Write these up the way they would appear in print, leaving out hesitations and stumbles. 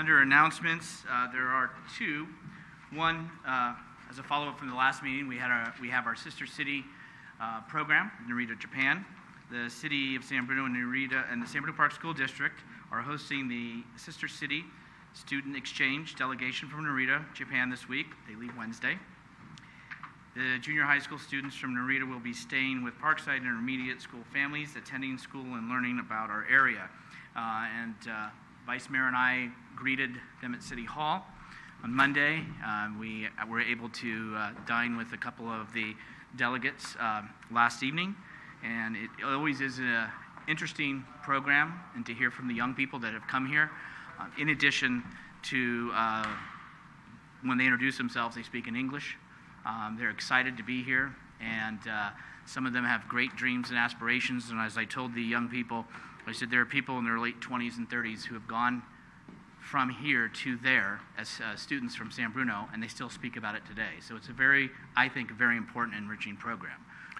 Under announcements, there are two. One, as a follow-up from the last meeting, we have our Sister City program in Narita, Japan. The City of San Bruno and Narita and the San Bruno Park School District are hosting the Sister City Student Exchange Delegation from Narita, Japan this week. They leave Wednesday. The junior high school students from Narita will be staying with Parkside Intermediate School families, attending school and learning about our area. Vice Mayor and I greeted them at City Hall. On Monday, we were able to dine with a couple of the delegates last evening, and it always is an interesting program and to hear from the young people that have come here. In addition to when they introduce themselves, they speak in English. They're excited to be here, and some of them have great dreams and aspirations. And as I told the young people, I said there are people in their late 20s and 30s who have gone from here to there as students from San Bruno, and they still speak about it today. So it's a I think, a very important, enriching program.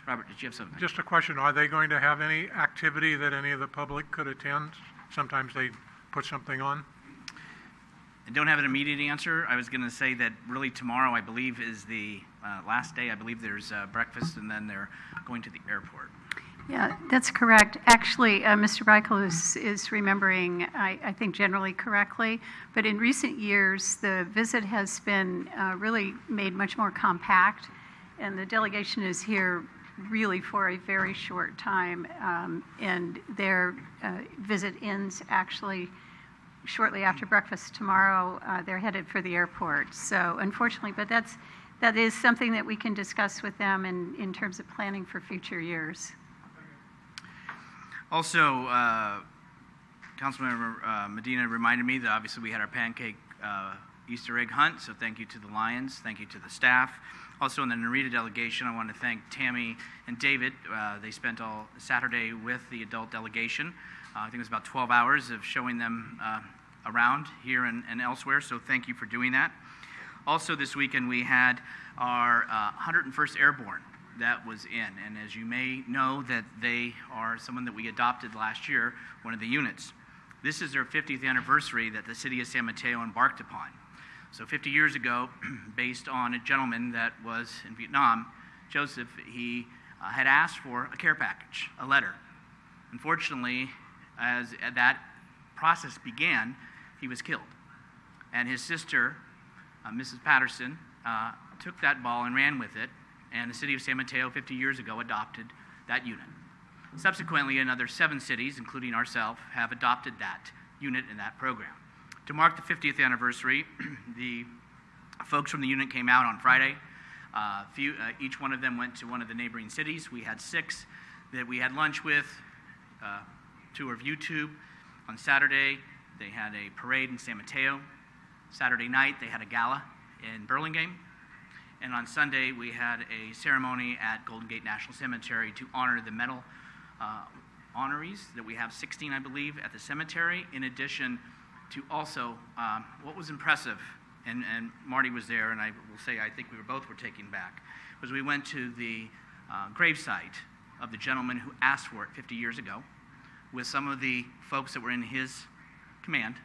Robert, did you have something? Just a question. Are they going to have any activity that any of the public could attend? Sometimes they put something on. I don't have an immediate answer. I was going to say that really tomorrow, I believe, is the last day. I believe there's breakfast, and then they're going to the airport. Yeah, that's correct. Actually, Mr. Breichel is remembering, I think, generally correctly. But in recent years, the visit has been really made much more compact, and the delegation is here really for a very short time, and their visit ends actually shortly after breakfast tomorrow. They're headed for the airport. So unfortunately, but that is something that we can discuss with them in terms of planning for future years. Also, Councilmember Medina reminded me that obviously we had our pancake Easter egg hunt, so thank you to the Lions, thank you to the staff. Also in the Narita delegation, I want to thank Tammy and David. They spent all Saturday with the adult delegation. I think it was about 12 hours of showing them around here and elsewhere, so thank you for doing that. Also this weekend we had our 101st Airborne that was in, and as you may know, that they are someone that we adopted last year, one of the units. This is their 50th anniversary that the city of San Mateo embarked upon. So 50 years ago, based on a gentleman that was in Vietnam, Joseph, he had asked for a care package, a letter. Unfortunately, as that process began, he was killed. And his sister, Mrs. Patterson, took that ball and ran with it, and the city of San Mateo 50 years ago adopted that unit. Subsequently, another 7 cities, including ourselves, have adopted that unit in that program. To mark the 50th anniversary, the folks from the unit came out on Friday. Each one of them went to one of the neighboring cities. We had 6 that we had lunch with, tour of YouTube. On Saturday, they had a parade in San Mateo. Saturday night, they had a gala in Burlingame. And on Sunday, we had a ceremony at Golden Gate National Cemetery to honor the medal honorees that we have 16, I believe, at the cemetery, in addition to also what was impressive, and Marty was there, and I will say I think we both were taken back, was we went to the gravesite of the gentleman who asked for it 50 years ago with some of the folks that were in his command,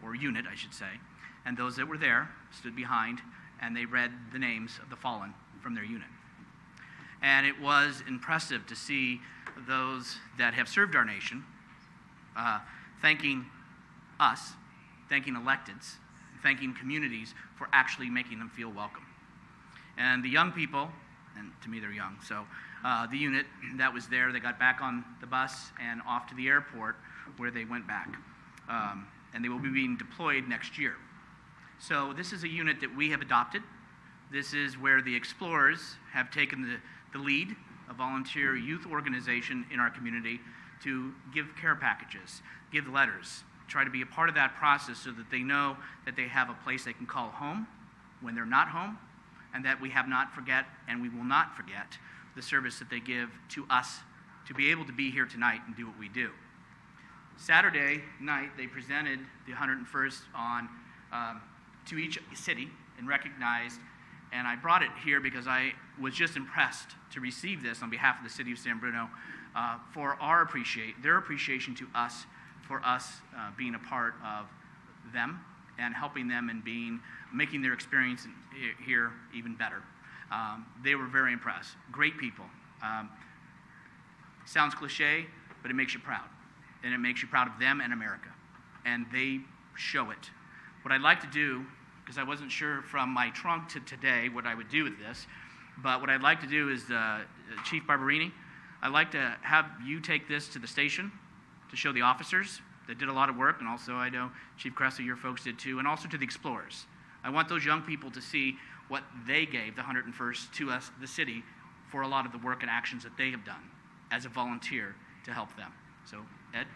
or unit, I should say, and those that were there stood behind, and they read the names of the fallen from their unit. And it was impressive to see those that have served our nation thanking us, thanking electeds, thanking communities for actually making them feel welcome. And the young people, and to me they're young, so the unit that was there, they got back on the bus and off to the airport where they went back. And they will be being deployed next year. So this is a unit that we have adopted. This is where the Explorers have taken the lead, a volunteer youth organization in our community, to give care packages, give letters, try to be a part of that process so that they know that they have a place they can call home when they're not home, and that we have not forget, and we will not forget, the service that they give to us to be able to be here tonight and do what we do. Saturday night, they presented the 101st to each city and recognized, and I brought it here because I was just impressed to receive this on behalf of the city of San Bruno for their appreciation to us, for us being a part of them and helping them and making their experience here even better. They were very impressed. Great people. Sounds cliche, but it makes you proud. And it makes you proud of them and America. And they show it. What I'd like to do, because I wasn't sure from my trunk to today what I would do with this, but what I'd like to do is, Chief Barberini, I'd like to have you take this to the station to show the officers that did a lot of work, and also I know Chief Cressy, your folks did too, and also to the explorers. I want those young people to see what they gave the 101st to us, the city, for a lot of the work and actions that they have done as a volunteer to help them. So, Ed?